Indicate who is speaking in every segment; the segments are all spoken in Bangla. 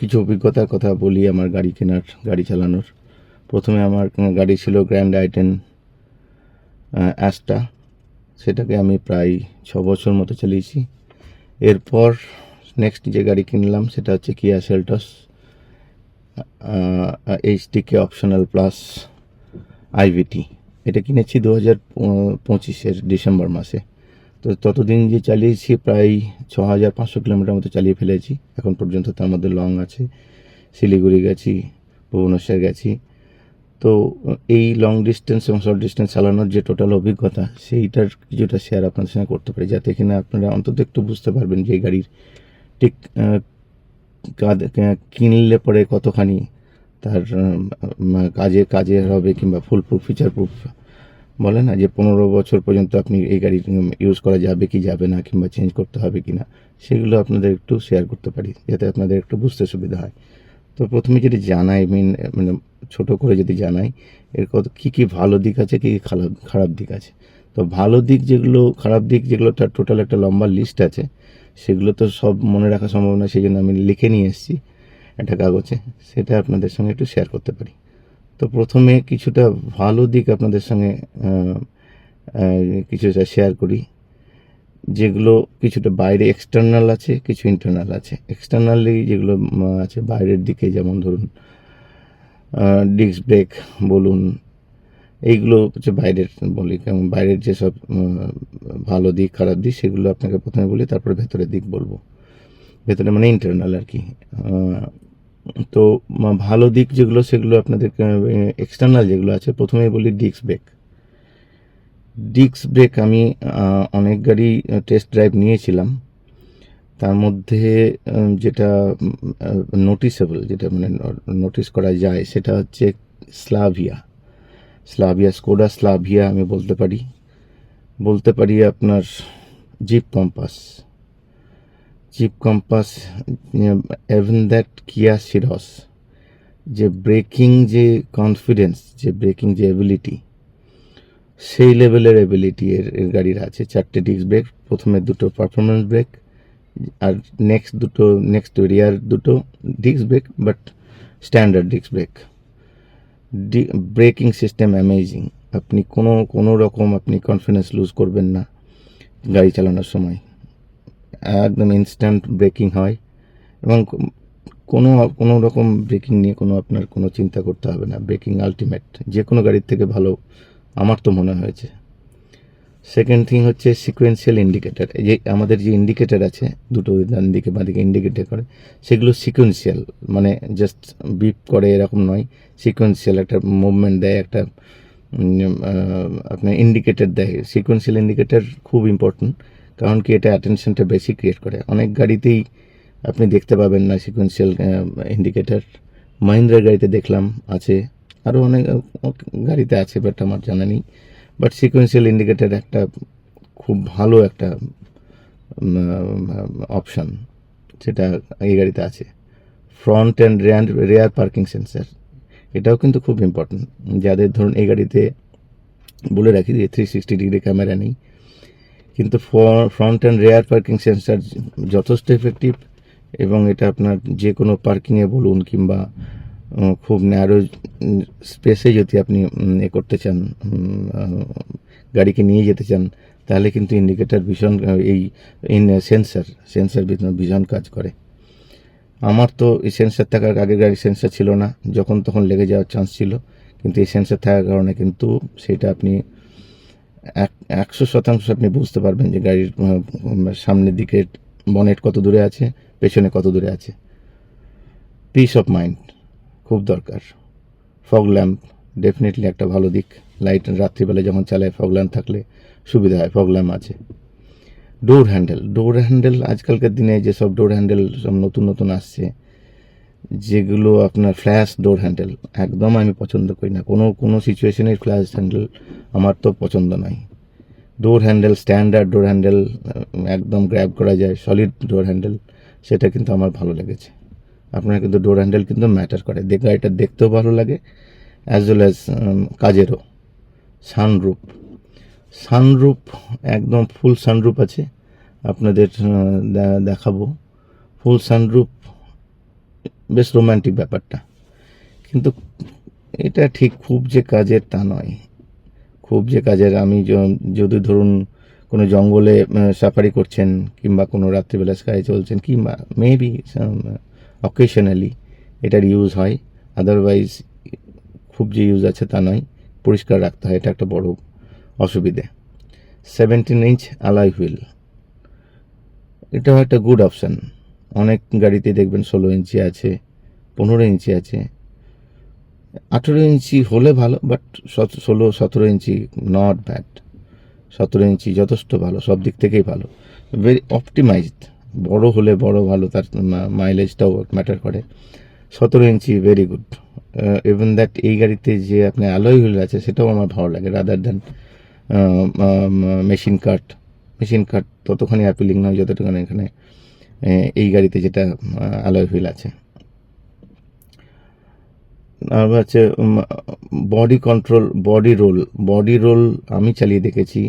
Speaker 1: কিছু অভিজ্ঞতার কথা বলি আমার গাড়ি কেনার, গাড়ি চালানোর। প্রথমে আমার গাড়ি ছিল গ্র্যান্ড আই-10 অ্যাস্টা। সেটাকে আমি প্রায় 6 বছর মতো চালিয়েছি। এরপর নেক্সট যে গাড়ি কিনলাম সেটা হচ্ছে কিয়া সেলটস এইচটিকে অপশনাল প্লাস আইভিটি। এটা কিনেছি 2025-এর ডিসেম্বর মাসে। তো ততদিন যে চালিয়েছি প্রায় 6500 কিলোমিটার মতো চালিয়ে ফেলেছি এখন পর্যন্ত। তার মধ্যে লং আছে, শিলিগুড়ি গেছি, ভুবনেশ্বর গেছি। তো এই লং ডিস্টেন্স এবং শর্ট ডিস্টেন্স চালানোর যে টোটাল অভিজ্ঞতা, সেইটার কিছুটা শেয়ার আপনাদের সঙ্গে করতে পারি, যাতে কিনা আপনারা অন্তত একটু বুঝতে পারবেন যে এই গাড়ির ঠিক কিনলে পরে কতখানি তার কাজে হবে, কিংবা ফুল প্রুফ, ফিচার প্রুফ বলে না, যে 15 বছর পর্যন্ত আপনি এই গাড়ি ইউজ করা যাবে কি যাবে না, কিংবা চেঞ্জ করতে হবে কি না, সেগুলো আপনাদের একটু শেয়ার করতে পারি যাতে আপনাদের একটু বুঝতে সুবিধা হয়। তো প্রথমে যদি জানাই, মানে ছোটো করে যদি জানাই এর কী কী ভালো দিক আছে, কী কী খারাপ দিক আছে। তো ভালো দিক যেগুলো, খারাপ দিক যেগুলো, তার টোটাল একটা লম্বা লিস্ট আছে। সেগুলো তো সব মনে রাখা সম্ভব না, সেই জন্য আমি লিখে নিয়ে এসেছি একটা কাগজে, সেটা আপনাদের সঙ্গে একটু শেয়ার করতে পারি। তো প্রথমে কিছুটা ভালো দিক আপনাদের সঙ্গে কিছুটা শেয়ার করি, যেগুলো কিছুটা বাইরে এক্সটার্নাল আছে, কিছু ইন্টারনাল আছে। এক্সটার্নালি যেগুলো আছে বাইরের দিকে, যেমন ধরুন ডিস্ক ব্রেক বলুন, এইগুলো হচ্ছে বাইরের বলি। কারণ বাইরের যেসব ভালো দিক খারাপ দিক সেগুলো আপনাকে প্রথমে বলি, তারপরে ভেতরের দিক বলবো। ভেতরে মানে ইন্টারনাল আর কি। তো ভালো দিক যেগুলো সেগুলো আপনাদের এক্সটার্নাল যেগুলো আছে, প্রথমেই বলি ডিস্ক ব্রেক। ডিস্ক ব্রেক আমি অনেক গাড়ি টেস্ট ড্রাইভ নিয়েছিলাম। তার মধ্যে যেটা নোটিসেবল, যেটা মানে নোটিস করা যায়, সেটা হচ্ছে স্লাভিয়া, স্কোডা স্লাভিয়া আমি বলতে পারি আপনার জিপ কম্পাস, even দ্যাট কিয়া সিরস। যে ব্রেকিং যে কনফিডেন্স, যে ব্রেকিং যে এবিলিটি, সেই লেভেলের এবিলিটি এর গাড়ির আছে। 4টে ডিস্ক ব্রেক, প্রথমে 2টো পারফরমেন্স ব্রেক, আর নেক্সট রিয়ার 2টো disc brake, but standard disc brake. Braking system amazing. আপনি কোনো রকম আপনি কনফিডেন্স লুজ করবেন না গাড়ি চালানোর সময়। একদম ইনস্ট্যান্ট ব্রেকিং হয়, এবং কোনো রকম ব্রেকিং নিয়ে আপনার কোনো চিন্তা করতে হবে না। ব্রেকিং আলটিমেট, যে কোনো গাড়ির থেকে ভালো আমার তো মনে হয়েছে। সেকেন্ড থিং হচ্ছে সিকোয়েন্সিয়াল ইন্ডিকেটার। এই যে আমাদের যে ইন্ডিকেটার আছে, দুটো ডান দিকে বাঁ দিকে ইন্ডিকেটার করে, সেগুলো সিকোয়েন্সিয়াল, মানে জাস্ট বিপ করে এরকম নয়। সিকোয়েন্সিয়াল একটা মুভমেন্ট দেয়, একটা আপনার ইন্ডিকেটার দেয়। সিকোয়েন্সিয়াল ইন্ডিকেটার খুব ইম্পর্টেন্ট, কারণ কি এটা অ্যাটেনশনটা বেশি ক্রিয়েট করে। অনেক গাড়িতেই আপনি দেখতে পাবেন না সিকোয়েন্সিয়াল ইন্ডিকেটার। মাহিন্দ্রার গাড়িতে দেখলাম আছে, আরও অনেক গাড়িতে আছে, বাট আমার জানা নেই। বাট সিকোয়েন্সিয়াল ইন্ডিকেটার একটা খুব ভালো একটা অপশান, সেটা এই গাড়িতে আছে। Front and rear parking sensor, এটাও কিন্তু খুব ইম্পর্টেন্ট। যাদের ধরুন এই গাড়িতে বলে রাখি যে 360 ডিগ্রি ক্যামেরা নেই, কিন্তু front and rear parking sensor যথেষ্ট এফেক্টিভ। এবং এটা আপনার যে কোনো পার্কিংয়ে বলুন, কিংবা খুব ন্যারো স্পেসে যদি আপনি করতে চান, গাড়িকে নিয়ে যেতে চান, তাহলে কিন্তু ইন্ডিকেটার ভীষণ, এই সেন্সার ভীষণ কাজ করে। আমার তো এই সেন্সার থাকার, আগের গাড়ির সেন্সার ছিল না, যখন তখন লেগে যাওয়ার চান্স ছিল। কিন্তু এই সেন্সার থাকার কারণে কিন্তু সেটা আপনি 100% আপনি বুঝতে পারবেন যে গাড়ির সামনের দিকে বনেট কত দূরে আছে, পেছনে কত দূরে আছে। পিস অফ মাইন্ড খুব দরকার। ফগ ল্যাম্প ডেফিনেটলি একটা ভালো দিক। লাইট রাত্রিবেলা যখন চালায় ফগ ল্যাম্প থাকলে সুবিধা হয়, ফগ ল্যাম্প আছে। ডোর হ্যান্ডেল আজকালকার দিনে যেসব ডোর হ্যান্ডেল সব নতুন আসছে, যেগুলো আপনার ফ্ল্যাশ ডোর হ্যান্ডেল, একদম আমি পছন্দ করি না। কোনো সিচুয়েশনের ফ্ল্যাশ হ্যান্ডেল আমার তো পছন্দ নয়। ডোর হ্যান্ডেল, স্ট্যান্ডার্ড ডোর হ্যান্ডেল, একদম গ্র্যাব করা যায়, সলিড ডোর হ্যান্ডেল, সেটা কিন্তু আমার ভালো লেগেছে। আপনার কিন্তু ডোর হ্যান্ডেল কিন্তু ম্যাটার করে, গাড়িটা দেখতেও ভালো লাগে, অ্যাজ ওয়েল অ্যাজ কাজেরও। সানরুফ একদম ফুল সানরুফ আছে, আপনাদের দেখাবো। ফুল সানরুফ বেশ রোমান্টিক ব্যাপারটা, কিন্তু এটা ঠিক খুব যে কাজের তা নয়। খুব যে কাজের, আমি যদি ধরুন কোনো জঙ্গলে সাফারি করছেন, কিংবা কোনো রাত্রিবেলা স্কাই চলছেন, কিংবা মেবি অকেশনালি এটার ইউজ হয়, আদারওয়াইজ খুব যে ইউজ আছে তা নয়। পরিষ্কার রাখতে হয়, এটা একটা বড় অসুবিধে। 17 ইঞ্চ অ্যালয় হুইল, এটাও একটা গুড অপশান। অনেক গাড়িতে দেখবেন 16 ইঞ্চি আছে, 15 ইঞ্চি আছে, 18 ইঞ্চি হলে ভালো, বাট 16-17 ইঞ্চি নট ব্যাড। 17 ইঞ্চি যথেষ্ট ভালো, সব দিক থেকেই ভালো, ভেরি অপটিমাইজড। বড় হলে বড় ভালো, তার মাইলেজটাও ম্যাটার করে। 17 ইঞ্চি ভেরি গুড। ইভেন দ্যাট এই গাড়িতে যে আপনার অ্যালয় হুইল আছে সেটাও আমার ভালো লাগে, রাদার দ্যান মেশিন কাট ততখানি অ্যাপিলিং নয় যতটুখানি এখানে এই গাড়িতে যেটা অ্যালয় হুইল আছে। আর হচ্ছে বডি কন্ট্রোল, বডি রোল আমি চালিয়ে দেখেছি,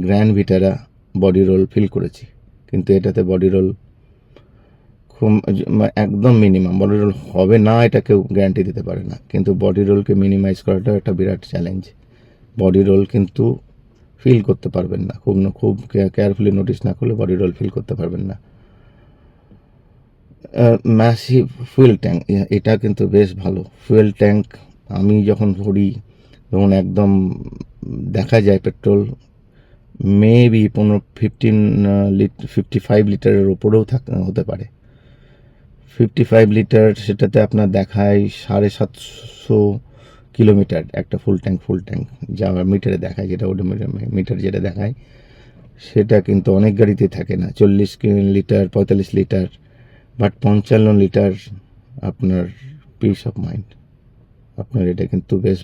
Speaker 1: grand Vitara body roll feel করেছি, কিন্তু এটাতে বডি রোল খুব একদম মিনিমাম। বডি রোল হবে না এটা কেউ গ্যারান্টি দিতে পারে না, কিন্তু বডি রোলকে মিনিমাইজ করাটাও একটা বিরাট চ্যালেঞ্জ। বডি রোল কিন্তু ফিল করতে পারবেন না, খুব কেয়ারফুলি নোটিস না করলে বডি রোল ফিল করতে পারবেন না। ম্যাসিভ ফুয়েল ট্যাঙ্ক, এটা কিন্তু বেশ ভালো ফুয়েল ট্যাঙ্ক। আমি যখন ভরি তখন একদম দেখা যায় পেট্রোল মেবি 55 লিটারের ওপরেও হতে পারে। 55 লিটার, সেটাতে আপনার দেখায় 750 কিলোমিটার একটা ফুল ট্যাঙ্ক যা মিটারে দেখায়, যেটা ওটা মিটার যেটা দেখায় সেটা কিন্তু অনেক গাড়িতে থাকে না। 40 লিটার, 45 লিটার, বাট 55 লিটার আপনার পিস অফ মাইন্ড। আপনার এটা কিন্তু বেশ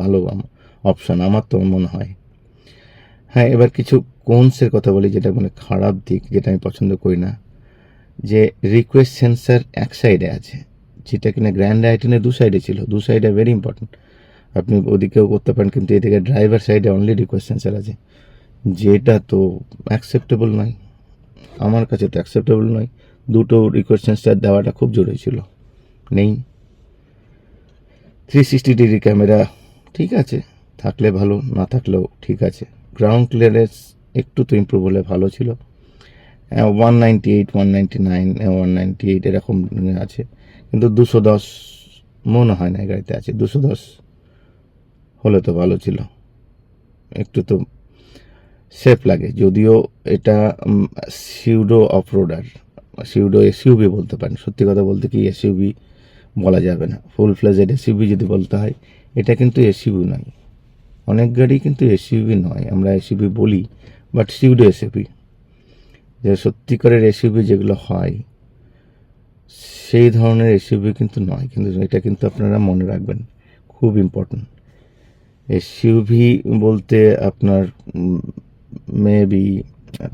Speaker 1: ভালো অপশান আমার তো মনে হয়। হ্যাঁ, এবার কিছু কোনসের কথা বলি, যেটা মানে খারাপ দিক, যেটা আমি পছন্দ করি না। যে রিকোয়েস্ট সেন্সার এক সাইডে আছে, যেটা কিনা গ্র্যান্ড আইটেনে দু সাইডে ছিল, দু সাইডে ভেরি ইম্পর্টেন্ট। আপনি ওদিকেও করতে পারেন, কিন্তু এদিকে ড্রাইভার সাইডে অনলি রিকোয়েস্ট সেন্সার আছে, যেটা তো অ্যাকসেপ্টেবল নয়। আমার কাছে তো অ্যাকসেপ্টেবল নয়। দুটো রিকোয়েস্ট সেন্সার দেওয়াটা খুব জরুরি ছিল, নেই। 360 ডিগ্রি ক্যামেরা ঠিক আছে, থাকলে ভালো, না থাকলেও ঠিক আছে। গ্রাউন্ড ক্লিয়ারেন্স একটু তো ইমপ্রুভ হলে ভালো ছিল। 198, 199, 198 এরকম আছে, কিন্তু 210 মনে হয় না এই গাড়িতে আছে। 210 হলে তো ভালো ছিল, একটু তো সেফ লাগে। যদিও এটা সিউডো অফরোডার, সিউডো এসইউভি বলতে পারেন। সত্যি কথা বলতে কি এসইউভি বলা যাবে না, ফুল ফ্লেজেড এসইউভি যদি বলতে হয়, এটা কিন্তু এসইউভি নয়। অনেক গাড়ি কিন্তু এসইউভি নয়, আমরা এসইউভি বলি, বাট সিউডো এসইউভি, যে সত্যিকারের এসইউভি যেগুলো হয় সেই ধরনের এসইউভি কিন্তু নয়। কিন্তু এটা কিন্তু আপনারা মনে রাখবেন, খুব ইম্পর্টেন্ট। এসইউভি বলতে আপনার মেবি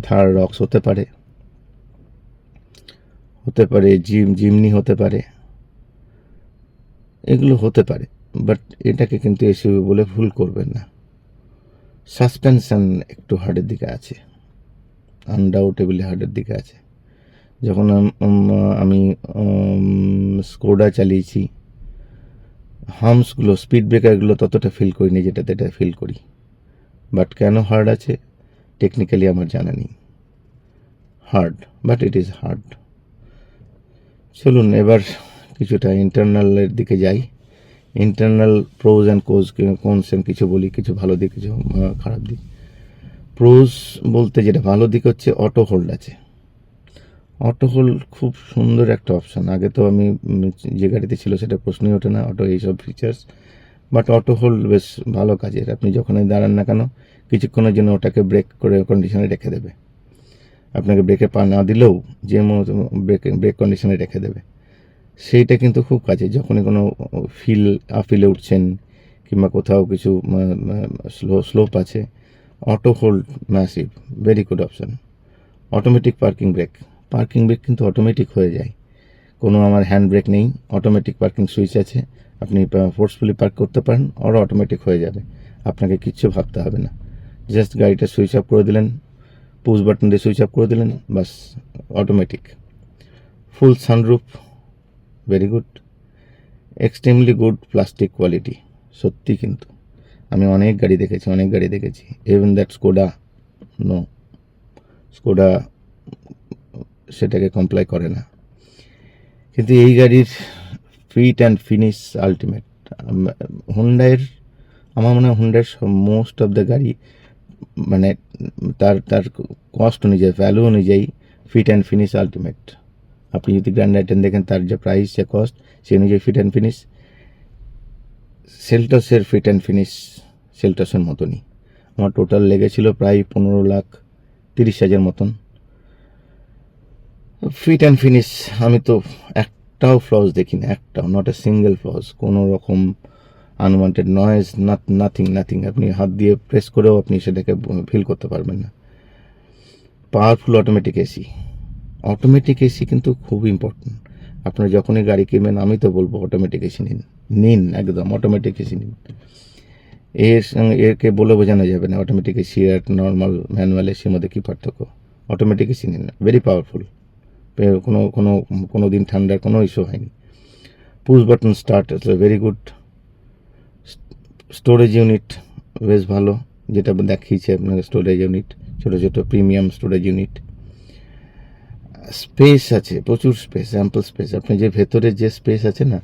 Speaker 1: থার রক্স হতে পারে, জিমনি হতে পারে, এগুলো হতে পারে, বাট এটাকে কিন্তু এসইউভি বলে ভুল করবেন না। সাসপেনশন একটু হার্ডের দিকে আছে, আনডাউটেবলি হার্ডের দিকে আছে। যখন আমি স্কোডা চালিয়েছি, হামসগুলো, স্পিড ব্রেকারগুলো ততটা ফিল করিনি যেটাতে এটা ফিল করি। বাট কেন হার্ড আছে টেকনিক্যালি আমার জানা নেই। Hard, but it is hard. চলুন এবার কিছুটা ইন্টারনালের দিকে যাই। ইন্টারনাল প্রোজ অ্যান্ড কোনস কিছু বলি, কিছু ভালো দিক, কিছু খারাপ দিক। প্রোজ বলতে যেটা ভালো দিক হচ্ছে অটো হোল্ড আছে। অটো হোল্ড খুব সুন্দর একটা অপশান। আগে তো আমি যে গাড়িতে ছিল সেটা প্রশ্নই ওঠে না অটো এইসব ফিচার্স, বাট অটো হোল্ড বেশ ভালো কাজের। আপনি যখনই দাঁড়ান না কেন কিছুক্ষণের জন্য ওটাকে ব্রেক করে কন্ডিশনে রেখে দেবে। আপনাকে ব্রেকে পা না দিলেও যে ব্রেক কন্ডিশনে রেখে দেবে, সেইটা কিন্তু খুব কাজে। যখনই কোনো আপিলে উঠছেন কিংবা কোথাও কিছু স্লোপ আছে, auto hold massive, very good option. Automatic parking break কিন্তু অটোমেটিক হয়ে যায়, কোনো আমার হ্যান্ড ব্রেক নেই, অটোমেটিক পার্কিং সুইচ আছে। আপনি ফোর্সফুলি পার্ক করতে পারেন, ওরা অটোমেটিক হয়ে যাবে, আপনাকে কিচ্ছু ভাবতে হবে না। জাস্ট গাড়িটা সুইচ অফ করে দিলেন, পুশ বাটন দিয়ে সুইচ অফ করে দিলেন, বাস automatic. Full sunroof, very good, extremely good plastic quality. সত্যি কিন্তু আমি অনেক গাড়ি দেখেছি, even that Skoda, no, Skoda সেটাকে কমপ্লাই করে না, কিন্তু এই গাড়ির ফিট অ্যান্ড ফিনিশ আলটিমেট। হুন্ডাইয়ের, আমার মনে হয় হুন্ডাইয়ের মোস্ট অফ দ্য গাড়ি মানে তার তার কস্ট অনুযায়ী, ভ্যালু অনুযায়ী ফিট অ্যান্ড ফিনিশ আলটিমেট। আপনি যদি গ্র্যান্ড আইটেন দেখেন, তার যে প্রাইস, যে কস্ট, সেই অনুযায়ী ফিট অ্যান্ড ফিনিশ। সেলটসের ফিট অ্যান্ড ফিনিশ সেলটসের মতনই। আমার টোটাল লেগেছিল প্রায় 15,30,000 মতন। ফিট অ্যান্ড ফিনিশ আমি তো একটাও ফ্লজ দেখি না, একটাও, নট এ সিঙ্গেল ফ্লজ, কোনো রকম আনওয়ান্টেড নয়েজ, নাথিং। আপনি হাত দিয়ে প্রেস করেও আপনি সেটাকে ফিল করতে পারবেন না। পাওয়ারফুল অটোমেটিক এসি কিন্তু খুব ইম্পর্টেন্ট। আপনার যখনই গাড়ি কিনবেন, আমি তো বলবো অটোমেটিক এসি নিন, একদম অটোমেটিক এসি নিন। এরকে বলে বোঝানো যাবে না অটোমেটিক এসি আর নর্মাল ম্যানুয়াল এসির মধ্যে কী পার্থক্য। অটোমেটিক এসি নিন, ভেরি পাওয়ারফুল। কোনো দিন ঠান্ডার কোনো ইস্যু হয়নি। Push button start, very good. Storage unit বেশ ভালো, যেটা দেখিয়েছে আপনাকে স্টোরেজ ইউনিট, ছোটো প্রিমিয়াম স্টোরেজ ইউনিট। স্পেস আছে, প্রচুর স্পেস, অ্যাম্পল স্পেস। আপনি যে ভেতরে যে স্পেস আছে না,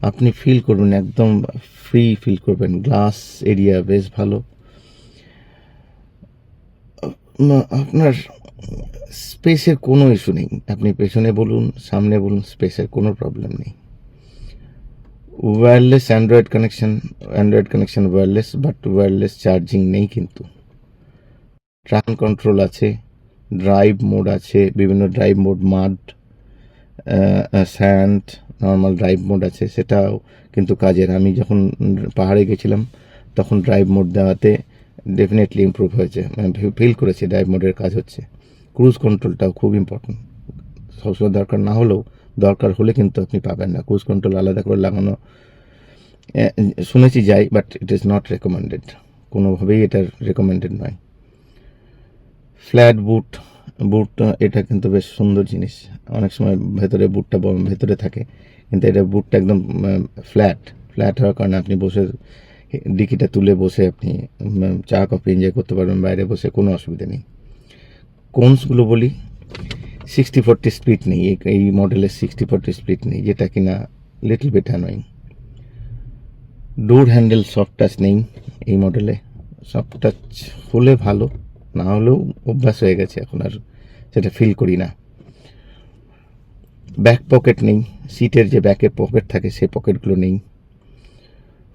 Speaker 1: আপনি ফিল করবেন, একদম ফ্রি ফিল করবেন। গ্লাস এরিয়া বেশ ভালো। আপনার স্পেসের কোনো ইস্যু নেই, আপনি পেছনে বলুন, সামনে বলুন, স্পেসের কোনো প্রবলেম নেই। Wireless Android connection wireless, but wireless charging নেই কিন্তু। ট্রাকশন কন্ট্রোল আছে, ড্রাইভ মোড আছে, বিভিন্ন drive mode, মাড, sand, normal drive mode আছে, সেটাও কিন্তু কাজের। আমি যখন পাহাড়ে গেছিলাম তখন ড্রাইভ মোড দেওয়াতে ডেফিনেটলি ইমপ্রুভ হয়েছে, মানে ফিল করেছি ড্রাইভ মোডের কাজ হচ্ছে। ক্রুজ কন্ট্রোলটাও খুব ইম্পর্টেন্ট, সবসময় দরকার না হলেও দরকার হলে কিন্তু আপনি পাবেন না। ক্রুজ কন্ট্রোল আলাদা করে লাগানো শুনেছি যাই, but it is not recommended, কোনোভাবেই এটা রেকমেন্ডেড নয়। ফ্ল্যাট বুট, এটা কিন্তু বেশ সুন্দর জিনিস। অনেক সময় ভেতরে বুটটা ভেতরে থাকে, কিন্তু এটা বুটটা একদম ফ্ল্যাট হওয়ার কারণে আপনি বসে ডিকিটা তুলে বসে আপনি চা কফি এনজয় করতে পারবেন বাইরে বসে, কোনো অসুবিধা নেই। কোনসগুলো বলি, 60-40 স্প্লিট নেই এই মডেলের, 60-40 স্প্লিট নেই, যেটা কিনা little bit annoying. Door handle soft touch নেই এই মডেলে। সফট টাচ হলে ভালো, না হলেও অভ্যাস হয়ে গেছে, এখন আর সেটা ফিল করি না। ব্যাক পকেট নেই, সিটের যে ব্যাকের পকেট থাকে সেই পকেটগুলো নেই।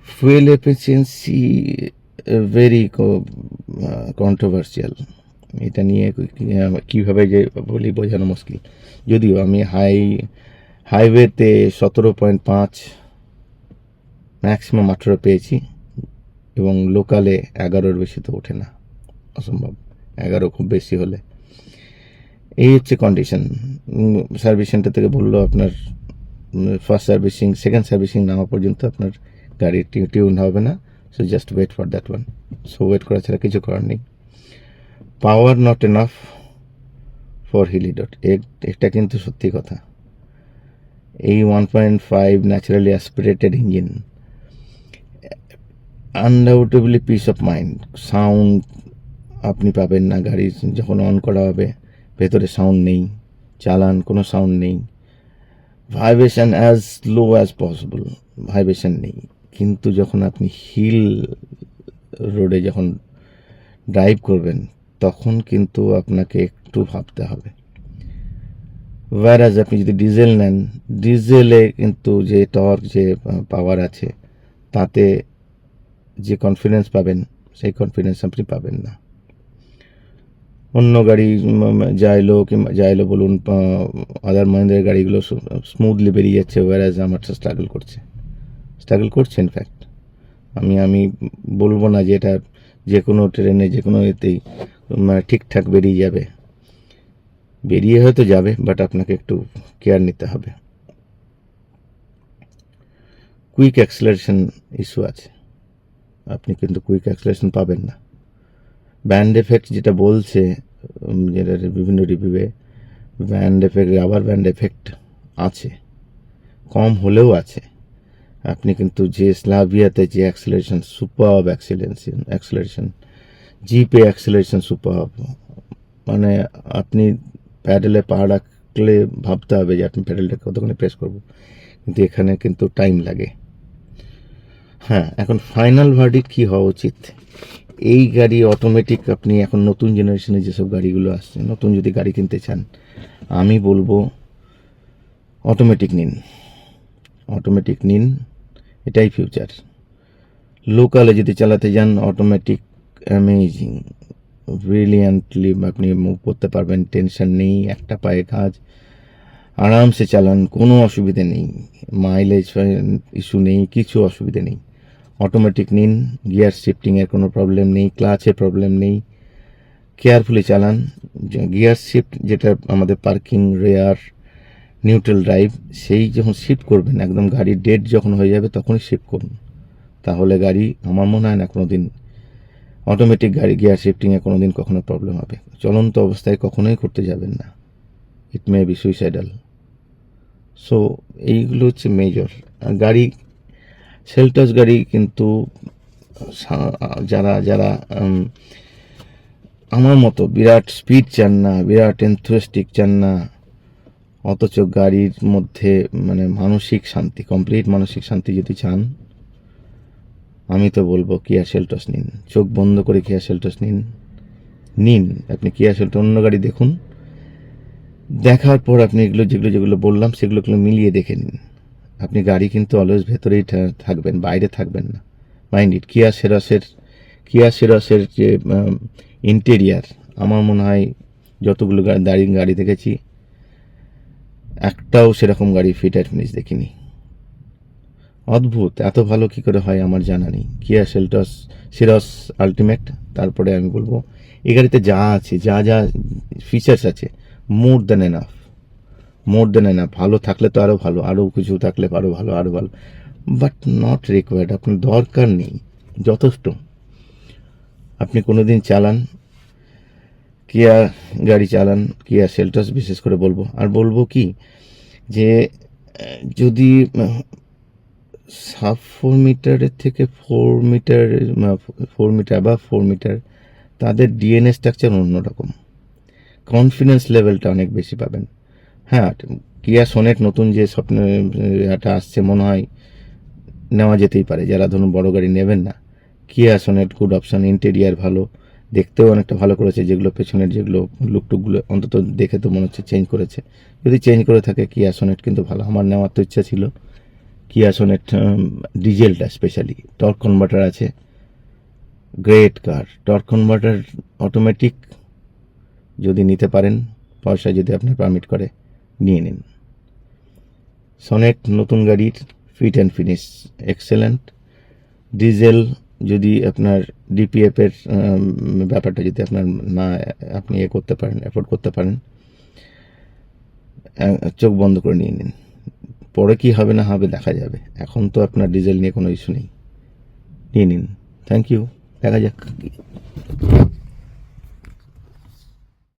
Speaker 1: ফুয়েল এফিসিয়েন্সি ভেরি কন্ট্রোভার্সিয়াল, এটা নিয়ে কীভাবে যে বলি বোঝানো মুশকিল। যদিও আমি হাইওয়েতে 17.5 ম্যাক্সিমাম 18 পেয়েছি, এবং লোকালে 11-র বেশি তো ওঠে না, অসম্ভব, 11 খুব বেশি হলে। এই হচ্ছে কন্ডিশন। সার্ভিস সেন্টার থেকে বললো আপনার ফার্স্ট সার্ভিসিং, সেকেন্ড সার্ভিসিং নেওয়া পর্যন্ত আপনার গাড়ি টিউন হবে না, so just wait for that one. So wait করা ছাড়া কিছু করার নেই। Power not enough for hilly dot, এটা কিন্তু সত্যি কথা। এই 1.5 naturally aspirated engine, undoubtedly peace of mind. Sound আপনি পাবেন না, গাড়ি যখন অন করা হবে ভেতরে সাউন্ড নেই, চালান কোনো সাউন্ড নেই। ভাইব্রেশন অ্যাজ লো অ্যাজ পসিবল, ভাইব্রেশন নেই। কিন্তু যখন আপনি হিল রোডে যখন ড্রাইভ করবেন, তখন কিন্তু আপনাকে একটু ভাবতে হবে। ওয়ারাজ আপনি যদি ডিজেল নেন, ডিজেলে কিন্তু যে টর্ক, যে পাওয়ার আছে, তাতে যে কনফিডেন্স পাবেন সেই কনফিডেন্স আপনি পাবেন না। অন্য গাড়ি জাইলো বলুন, আদার মাহিন্দ্রার গাড়িগুলো স্মুথলি বেরিয়ে যাচ্ছে, ওয়ারাজ আমারটা স্ট্রাগল করছে ইনফ্যাক্ট। আমি বলবো না যে এটা যে কোনো ট্রেনে যে কোনো এতেই ঠিকঠাক বেরিয়ে হয়তো যাবে, বাট আপনাকে একটু কেয়ার নিতে হবে। কুইক অ্যাক্সেলারেশন ইস্যু আছে, আপনি কিন্তু কুইক অ্যাক্সেলারেশন পাবেন না। ব্যান্ড এফেক্ট যেটা বলছে, যেটা বিভিন্ন রিভিউয়ে, band effect, rubber band effect আছে, কম হলেও আছে। আপনি কিন্তু যে স্লাভিয়াতে যে অ্যাক্সেলারেশন, সুপারব অ্যাক্সেলারেশন, জিপে অ্যাক্সেলারেশন সুপারব, মানে আপনি প্যাডেলে পা রাখলে ভাবতে হবে যে আপনি প্যাডেলটা কতক্ষণে প্রেস করবো, কিন্তু এখানে কিন্তু টাইম লাগে। হ্যাঁ, এখন ফাইনাল ভার্ডিক্ট কী হওয়া উচিত? এই গাড়ি অটোমেটিক, আপনি এখন নতুন জেনারেশনে যেসব গাড়িগুলো আসছে, নতুন যদি গাড়ি কিনতে চান, আমি বলবো অটোমেটিক নিন, অটোমেটিক নিন, এটাই ফিউচার। লোকালে যদি চালাতে যান অটোমেটিক অ্যামেজিং, ব্রিলিয়ান্টলি আপনি মুভ করতে পারবেন, টেনশন নেই, একটা পায়ে কাজ, আরামসে চালান, কোনো অসুবিধে নেই, মাইলেজ ইস্যু নেই, কিছু অসুবিধে নেই। অটোমেটিক নিন, গিয়ার শিফটিংয়ের কোনো প্রবলেম নেই, ক্লাচের প্রবলেম নেই, কেয়ারফুলি চালান। গিয়ার শিফট যেটা আমাদের পার্কিং, রেয়ার, নিউট্রাল ড্রাইভ, সেই যখন শিফট করবেন একদম গাড়ির ডেড যখন হয়ে যাবে তখনই শিফট করুন, তাহলে গাড়ি আমার মনে হয় না কোনো দিন অটোমেটিক গাড়ি গিয়ার শিফটিংয়ে কোনো দিন কখনো প্রবলেম হবে। চলন্ত অবস্থায় কখনোই করতে যাবেন না, ইট মে বি সুইসাইডাল। সো এইগুলো হচ্ছে মেজর। আর গাড়ি, সেলটস গাড়ি কিন্তু যারা যারা আমার মতো বিরাট স্পিড চান না, বিরাট এনথুয়াস্টিক চান না, অথচ গাড়ির মধ্যে মানে মানসিক শান্তি, কমপ্লিট মানসিক শান্তি যদি চান, আমি তো বলবো কিয়া সেলটস নিন, চোখ বন্ধ করে কিয়া সেলটস নিন। আপনি কিয়া সেলটস, অন্য গাড়ি দেখুন, দেখার পর আপনি এগুলো যেগুলো বললাম সেগুলো মিলিয়ে দেখে নিন। আপনি গাড়ি কিন্তু অলওয়েজ ভেতরেই থাকবেন, বাইরে থাকবেন না। মাইন্ড ইট, কিয়া সেরসের যে ইন্টেরিয়ার, আমার মনে হয় যতগুলো গাড়ি দেখেছি একটাও সেরকম গাড়ি ফিট অ্যান্ড ফিনিশ দেখিনি। অদ্ভুত, এত ভালো কি করে হয় আমার জানা নেই। কিয়া সেরস আলটিমেট। তারপরে আমি বলবো এই গাড়িতে যা আছে, যা ফিচার্স আছে, মোর দেন এনাফ। ভালো থাকলে তো আরও ভালো, আরও কিছু থাকলে আরও ভালো, বাট নট রিকোয়ার্ড। আপনার দরকার নেই, যথেষ্ট। আপনি কোনো দিন চালান, কিয়া গাড়ি চালান, কিয়া সেলটস বিশেষ করে বলবো। আর বলবো কি যে যদি 4 মিটারের থেকে 4 মিটার, তাদের ডিএনএ স্ট্রাকচার অন্যরকম, কনফিডেন্স লেভেলটা অনেক বেশি পাবেন। হ্যাঁ, কিয়া সোনেট নতুন যে স্বপ্নটা আসছে, মনে হয় নেওয়া যেতেই পারে, যারা ধরুন বড় গাড়ি নেবেন না। কিয়া সোনেট গুড অপশান, ইন্টেরিয়ার ভালো, দেখতেও অনেকটা ভালো করেছে, যেগুলো পেছনের যেগুলো লুকটুকগুলো অন্তত দেখে তো মনে হচ্ছে চেঞ্জ করেছে। যদি চেঞ্জ করে থাকে কিয়া সোনেট কিন্তু ভালো। আমার নেওয়ার তো ইচ্ছা ছিল কিয়া সোনেট ডিজেলটা, স্পেশালি টর্ক কনভার্টার আছে, গ্রেট কার। টর্ক কনভার্টার অটোমেটিক যদি নিতে পারেন, পয়সা যদি আপনার পারমিট করে, নিয়ে নিন। সনেট নতুন গাড়ির fit and finish excellent. Diesel যদি আপনার ডিপিএফের ব্যাপারটা যদি আপনার না, আপনি করতে পারেন, অ্যাফোর্ড করতে পারেন, চোখ বন্ধ করে নিয়ে নিন। পরে কি হবে না হবে দেখা যাবে, এখন তো আপনার ডিজেল নিয়ে কোনো ইস্যু নেই, নিয়ে নিন। থ্যাংক ইউ, দেখা যাক।